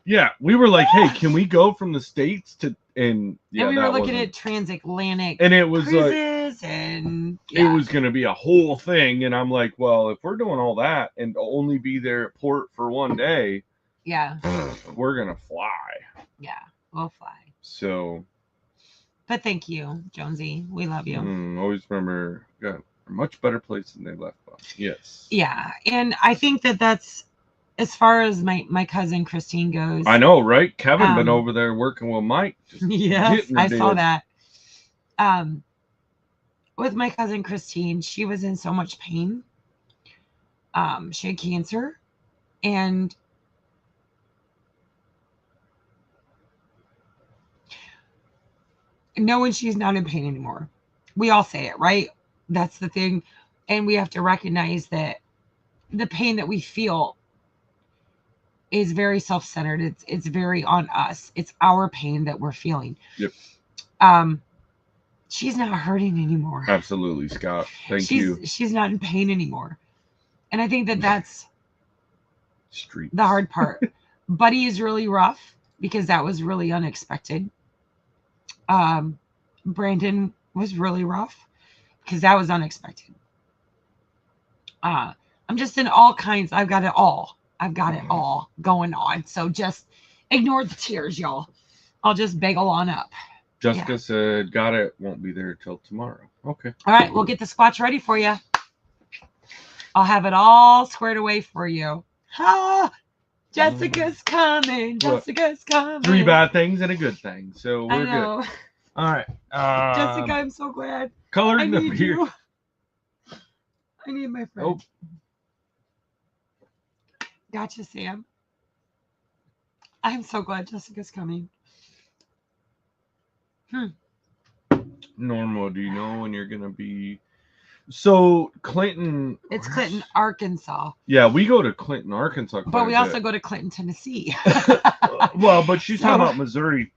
Yeah, we were like, hey, can we go from the States to, and yeah, and we were looking at transatlantic and it was cruises, and it was going to be a whole thing. And I'm like, well, if we're doing all that and only be there at port for one day, yeah, we're going to fly. Yeah, we'll fly. So. But thank you, Jonesy. We love you. Always remember, got a much better place than they left us. Yes. Yeah, and I think that's as far as my cousin Christine goes. I know, right? Kevin been over there working with Mike. Yes, I saw that. With my cousin Christine, she was in so much pain. She had cancer, and knowing she's not in pain anymore. We all say it, right? That's the thing. And we have to recognize that the pain that we feel is very self-centered. It's very on us. It's our pain that we're feeling. Yep. She's not hurting anymore. Absolutely, Scott. Thank you. She's not in pain anymore. And I think that's Streets. The hard part. Buddy is really rough because that was really unexpected. Brandon was really rough because that was unexpected. I'm just in all kinds. I've got it all going on. So just ignore the tears, y'all. I'll just bagel on up. Jessica said, got it. Won't be there till tomorrow. Okay. All right. We'll get the Squatch ready for you. I'll have it all squared away for you. Ha! Jessica's coming. Jessica's coming. 3 bad things and a good thing. So we're good. All right. Jessica, I'm so glad. Colors I need here. You. I need my friend. Oh. Gotcha, Sam. I'm so glad Jessica's coming. Norma, do you know when you're going to be... So, Clinton... It's Clinton, Arkansas. Yeah, we go to Clinton, Arkansas. But we also go to Clinton, Tennessee. Well, but she's talking about Missouri.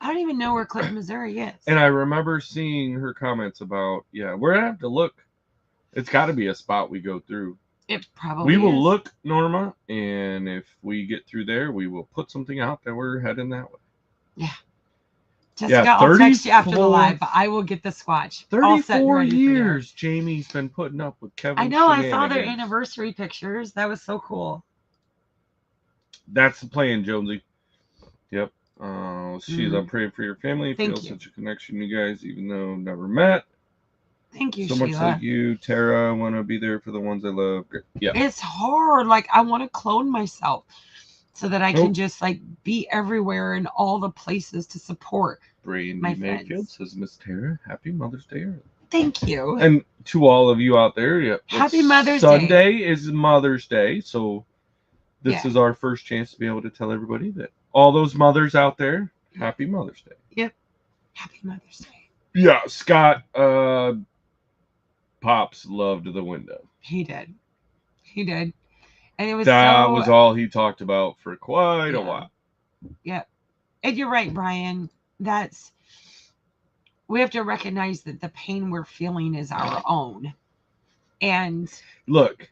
I don't even know where Clinton, Missouri is. And I remember seeing her comments about, yeah, we're gonna have to look. It's got to be a spot we go through. It probably We will is. look, Norma, and if we get through there, we will put something out that we're heading that way. Yeah. Yeah, Jessica, I'll text you after the live, but I will get the Swatch. All set and 34 ready years Jamie's been putting up with Kevin. I know, I saw their anniversary pictures. That was so cool. That's the plan, Jonesy. Yep. Sheila, praying for your family. Thank Feel you. such a connection, you guys, even though never met. Thank you, so Sheila. much like you, Tara. I want to be there for the ones I love. Yeah. It's hard. Like, I want to clone myself so that I can just like be everywhere in all the places to support Brandy my Mayfield friends. says, Miss Tara, happy Mother's Day. Thank you. And to all of you out there, yeah, happy Mother's Sunday Day. Sunday is Mother's Day, so this is our first chance to be able to tell everybody that all those mothers out there, happy Mother's Day. Yep. Happy Mother's Day. Yeah, Scott, Pops loved the window. He did. And it was that was all he talked about for quite a while. Yep. And you're right, Brian. We have to recognize that the pain we're feeling is our own. And look,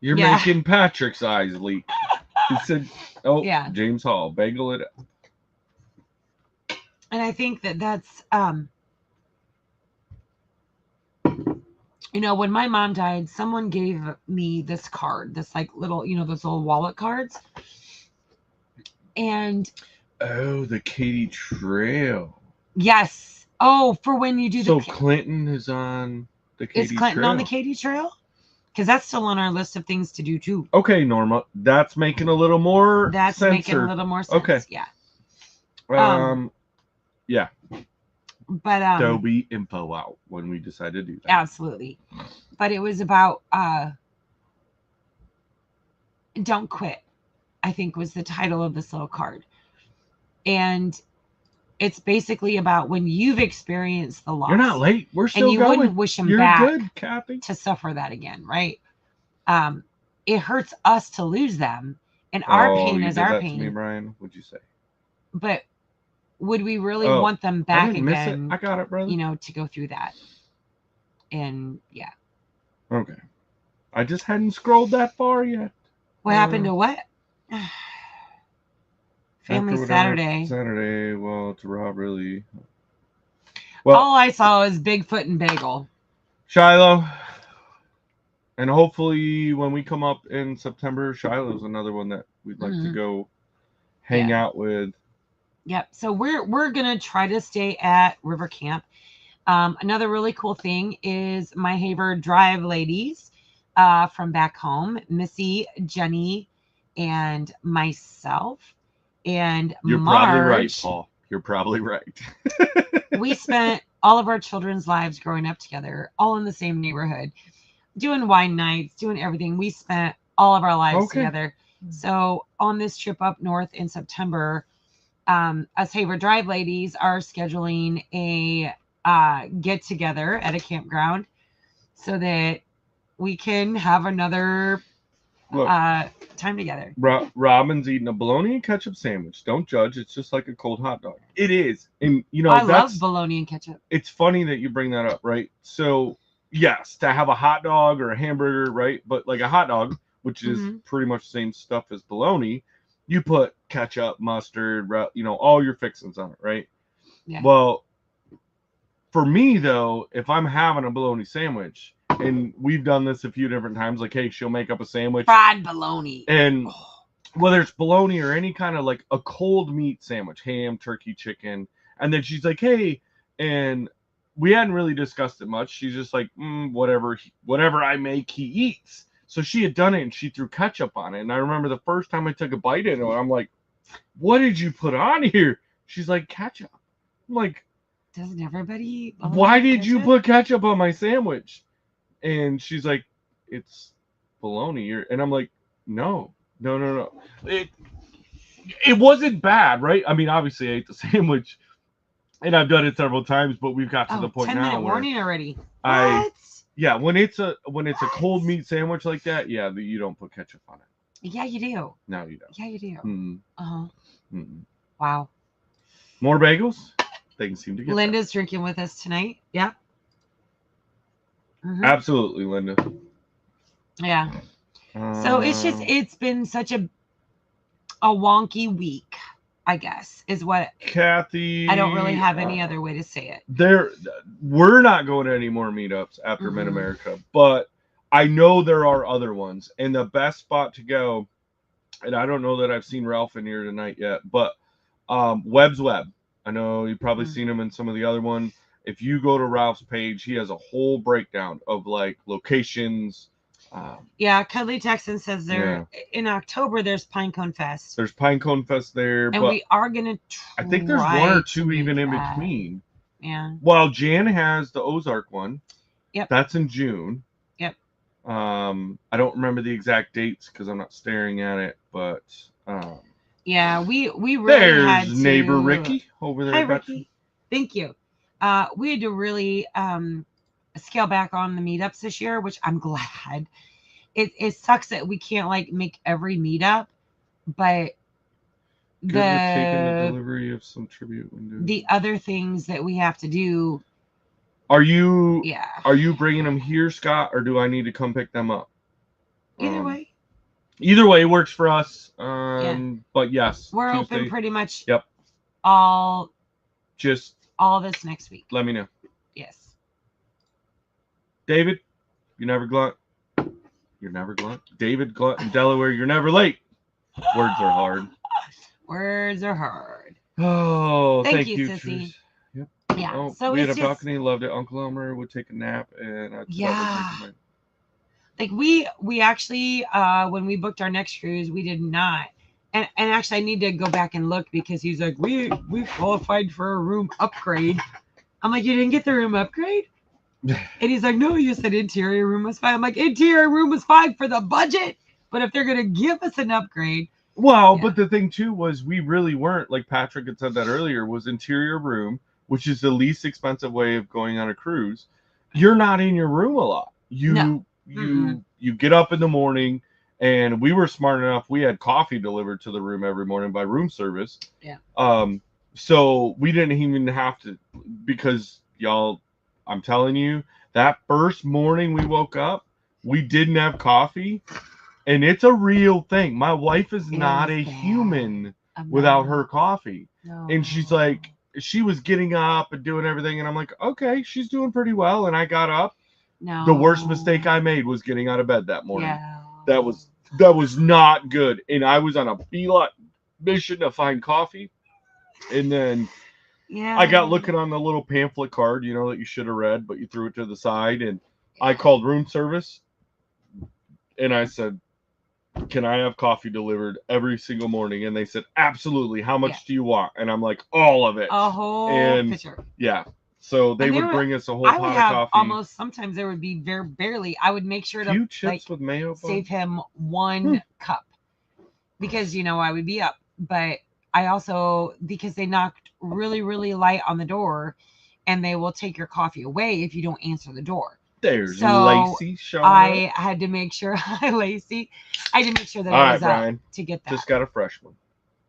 you're making Patrick's eyes leak. He said, James Hall, bagel it up. And I think that's when my mom died, someone gave me this card, this like little, those little wallet cards. And the Katy Trail. Yes. Oh, for when you do so Clinton is on the Katy Trail. Is Clinton on the Katy Trail? Because that's still on our list of things to do too. Okay, Norma, that's making a little more sense. That's making a little more sense. Okay. Yeah. Yeah. But there'll be info out when we decide to do that. Absolutely. But it was about Don't Quit, I think was the title of this little card. And it's basically about when you've experienced the loss. You're not late. We're still going. And you wouldn't wish them back good, Kathy. To suffer that again, right? It hurts us to lose them, and our pain is our pain. To me, Brian, what'd you say? But would we really want them back again? I got it, brother. To go through that. And yeah. Okay. I just hadn't scrolled that far yet. What happened to what? Family Saturday. Well, to Rob, really. Well, all I saw was Bigfoot and Bagel. Shiloh. And hopefully when we come up in September, Shiloh's another one that we'd like to go hang out with. Yep. So we're going to try to stay at River Camp. Another really cool thing is my Haver Drive ladies from back home, Missy, Jenny, and myself. And you're Marge, probably right, Paul. You're probably right. We spent all of our children's lives growing up together, all in the same neighborhood, doing wine nights, doing everything. We spent all of our lives together. So on this trip up north in September, us Haver Drive ladies are scheduling a get together at a campground so that we can have another time together. Robin's eating a bologna and ketchup sandwich. Don't judge. It's just like a cold hot dog. It is. And I love bologna and ketchup. It's funny that you bring that up, right? So yes, to have a hot dog or a hamburger, right? But like a hot dog, which is pretty much the same stuff as bologna, you put ketchup, mustard, all your fixings on it, right? Yeah. Well, for me though, if I'm having a bologna sandwich, and we've done this a few different times, like, hey, she'll make up a sandwich. Fried bologna. And whether it's bologna or any kind of like a cold meat sandwich, ham, turkey, chicken. And then she's like, hey, and we hadn't really discussed it much. She's just like, whatever I make, he eats. So she had done it and she threw ketchup on it. And I remember the first time I took a bite into it, I'm like, what did you put on here? She's like, ketchup. I'm like, doesn't everybody eat? Why did you put ketchup on my sandwich? And she's like, it's bologna. And I'm like, no. It wasn't bad, right? I mean, obviously I ate the sandwich and I've done it several times, but we've got to the point 10-minute now where warning already. When it's a cold meat sandwich like that, you don't put ketchup on it. Yeah, you do. No, you don't. Yeah, you do. Mm-hmm. Uh-huh. Mm-hmm. Wow. More bagels? They can seem to get Linda's drinking with us tonight. Yeah. that. Absolutely, Linda. Yeah. So it's been such a wonky week, I guess, is what Kathy. I don't really have any other way to say it. We're not going to any more meetups after Mid-America, but I know there are other ones. And the best spot to go, and I don't know that I've seen Ralph in here tonight yet, but Webb's Web. I know you've probably seen him in some of the other ones. If you go to Ralph's page, he has a whole breakdown of like locations. Yeah, Cuddly Texan says in October there's Pinecone Fest. There's Pinecone Fest there, and but we are gonna try. I think there's one or two even in between. Yeah. Well, Jan has the Ozark one. Yep. That's in June. Yep. I don't remember the exact dates because I'm not staring at it, but yeah, we really there's had to. Neighbor Ricky over there. Hi, Ricky. Thank you. We had to really scale back on the meetups this year, which I'm glad. It sucks that we can't like make every meetup, but taking the delivery of some tribute windows. The other things that we have to do. Are you bringing them here, Scott, or do I need to come pick them up? Either way works for us. But yes, we're Tuesday. Open pretty much. Yep. All this next week. Let me know. Yes. David, you never glut. You're never glut. David Glut in Delaware, you're never late. Words are hard. Words are hard. Oh, thank you, Sissy. Yep. Yeah. Oh, so we had a balcony, loved it. Uncle Elmer would take a nap, and like we actually when we booked our next cruise, we did not. And actually, I need to go back and look because he's like, we qualified for a room upgrade. I'm like, you didn't get the room upgrade? And he's like, no, you said interior room was fine. I'm like, interior room was fine for the budget, but if they're gonna give us an upgrade. Well, but the thing too was we really weren't, like Patrick had said that earlier, was interior room, which is the least expensive way of going on a cruise. You're not in your room a lot. You get up in the morning, and we were smart enough. We had coffee delivered to the room every morning by room service. Yeah. So we didn't even have to, because y'all, I'm telling you, that first morning we woke up, we didn't have coffee, and it's a real thing. My wife is not a human without her coffee. No. And she's like, she was getting up and doing everything, and I'm like, okay, she's doing pretty well. And I got up. No. The worst mistake I made was getting out of bed that morning. Yeah. That was not good. And I was on a beeline mission to find coffee. And then I got looking on the little pamphlet card, you know, that you should have read, but you threw it to the side. And I called room service, and I said, can I have coffee delivered every single morning? And they said, absolutely. How much do you want? And I'm like, all of it. A whole pitcher. Yeah. So they would bring us a whole pot of coffee. Almost sometimes there would be barely. I would make sure to chips with mayo save him one cup because I would be up. But I also, because they knocked really, really light on the door, and they will take your coffee away if you don't answer the door. There's Lacey showing I had to make sure. Hi, Lacey. I had to make sure that I was Brian, up to get that. Just got a fresh one.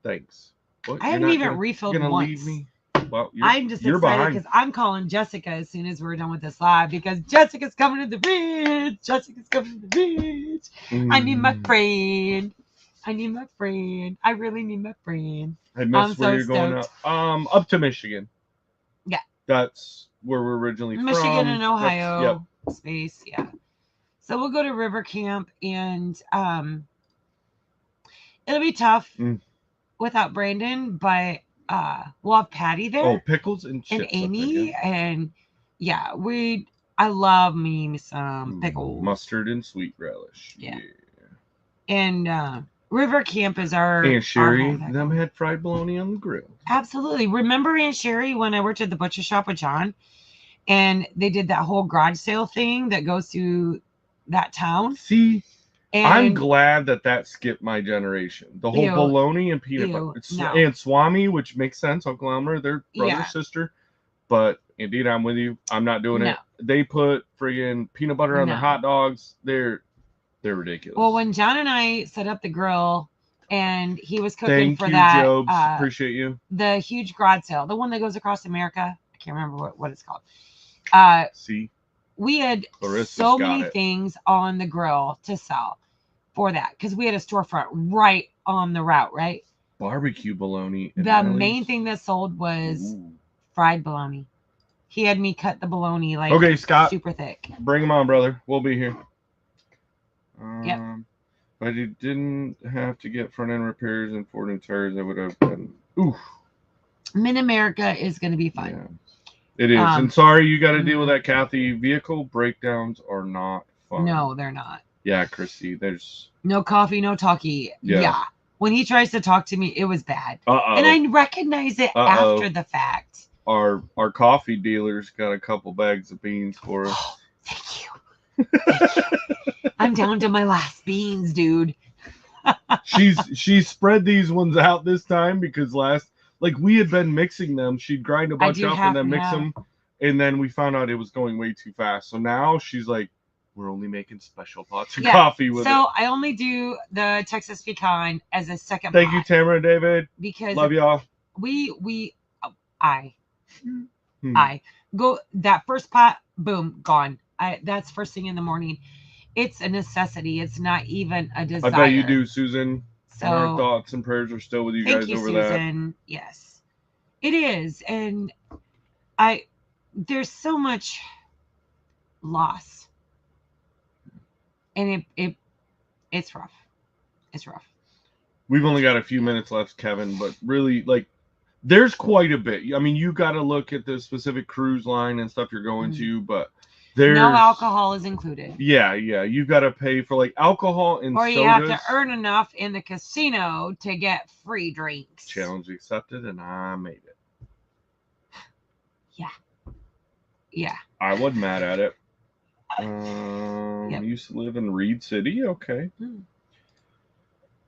Thanks. What, I haven't even refilled once. Leave me? Well, I'm just excited because I'm calling Jessica as soon as we're done with this live because Jessica's coming to the beach. Jessica's coming to the beach. I need my friend. I really need my friend. I miss where you're going up to Michigan. Yeah. That's where we're originally from. Michigan and Ohio space. Yeah. So we'll go to river camp, and it'll be tough without Brandon, but we'll have Patty there. Oh, pickles and chips. And Amy. And I love me some pickles. Mustard and sweet relish. Yeah. And river camp is our Aunt Sherry, them had fried bologna on the grill. Absolutely. Remember Aunt Sherry when I worked at the butcher shop with John, and they did that whole garage sale thing that goes through that town? See, I'm glad that skipped my generation. The whole bologna and peanut butter. And Swami, which makes sense. Uncle Elmer, their brother, sister. But indeed, I'm with you. I'm not doing it. They put friggin' peanut butter on their hot dogs. They're ridiculous. Well, when John and I set up the grill and he was cooking Thank for you, that. Jobs. Appreciate you. The huge garage sale, the one that goes across America. I can't remember what it's called. See, we had Clarissa's so got many it. things on the grill to sell for that because we had a storefront right on the route, right? Barbecue bologna. The main thing that sold was fried bologna. He had me cut the bologna like okay, Scott, super thick. Bring them on, brother. We'll be here. Yep. But you didn't have to get front end repairs and 4 new tires. That would have been oof. Mid America is going to be fun. Yeah, it is. And sorry you got to deal with that, Kathy. Vehicle breakdowns are not fun. No, they're not. Yeah, Christy. There's no coffee, no talkie. Yeah. When he tries to talk to me, it was bad. And I recognize it after the fact. Our coffee dealer's got a couple bags of beans for us. Oh, thank you. Thank you. I'm down to my last beans, dude. She's spread these ones out this time because we had been mixing them. She'd grind a bunch up and then mix them, and then we found out it was going way too fast. So now she's like, we're only making special pots of coffee with it. So I only do the Texas pecan as a second Thank you, Tamara and David. Because love y'all. I go that first pot, boom, gone. That's first thing in the morning. It's a necessity. It's not even a desire. I bet you do, Susan. So our thoughts and prayers are still with you guys over that. Thank you, Susan. Yes, it is, and there's so much loss, and it's rough. It's rough. We've only got a few minutes left, Kevin, but really, there's quite a bit. I mean, you got to look at the specific cruise line and stuff you're going to, but there's no alcohol is included. Yeah. You've got to pay for alcohol and or you sodas. have to earn enough in the casino to get free drinks. Challenge accepted, and I made it. Yeah. I wasn't mad at it. Used to live in Reed City. Okay.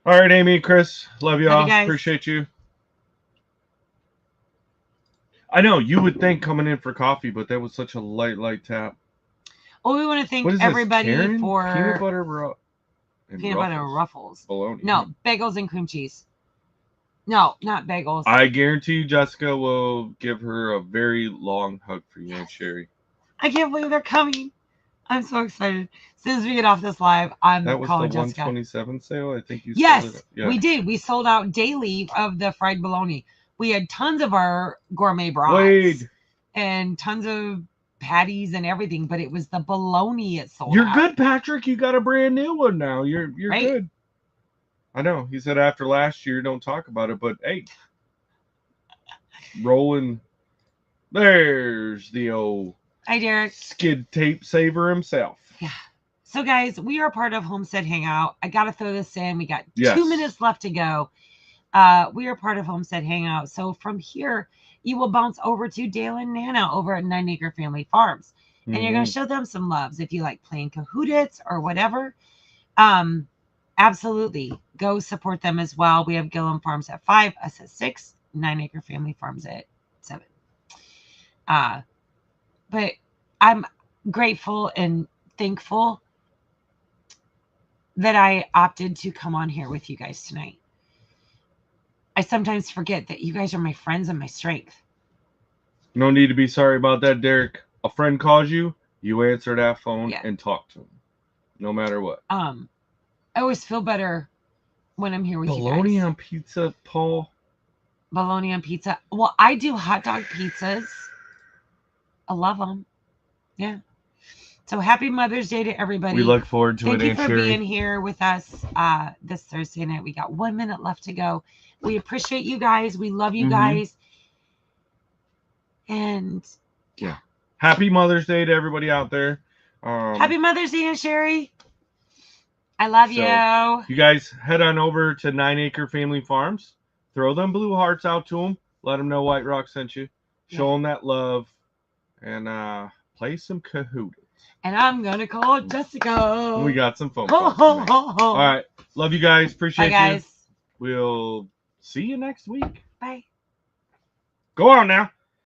All right, Amy, Chris, love y'all. Appreciate you. I know you would think coming in for coffee, but that was such a light tap. Well, we want to thank everybody for peanut butter and ruffles. Bologna. No, bagels and cream cheese. No, not bagels. I guarantee Jessica will give her a very long hug for you, Aunt Sherry. I can't believe they're coming. I'm so excited. As soon as we get off this live, I'm calling Jessica. That was the 127 sale. I think you sold it. Yes, we did. We sold out daily of the fried bologna. We had tons of our gourmet brats and tons of patties and everything, but it was the bologna it sold out. You're good, Patrick. You got a brand new one now. You're good. I know. He said after last year, don't talk about it, but hey, rolling. There's the old hi, Derek. Skid tape saver himself. Yeah. So, guys, we are part of Homestead Hangout. I got to throw this in. We got 2 minutes left to go. We are part of Homestead Hangout. So, from here, you will bounce over to Dale and Nana over at 9 Acre Family Farms. And you're going to show them some loves if you like playing Cahootits or whatever. Absolutely. Go support them as well. We have Gillum Farms at 5, us at 6, 9 Acre Family Farms at 7. But I'm grateful and thankful that I opted to come on here with you guys tonight. I sometimes forget that you guys are my friends and my strength. No need to be sorry about that, Derek. A friend calls you, you answer that phone and talk to him. No matter what. I always feel better when I'm here with you guys. Bologna on pizza, Paul. Bologna on pizza. Well, I do hot dog pizzas. I love them. Yeah. So happy Mother's Day to everybody. We look forward to it, Thank you for being here with us this Thursday night. We got 1 minute left to go. We appreciate you guys. We love you guys. And yeah. Happy Mother's Day to everybody out there. Happy Mother's Day, Aunt Sherry. I love you. You guys head on over to 9 Acre Family Farms. Throw them blue hearts out to them. Let them know White Rock sent you. Show them that love. And play some Cahoot. And I'm going to call Jessica. We got some phone calls. All right. Love you guys. Appreciate you. Bye, guys. We'll see you next week. Bye. Go on now.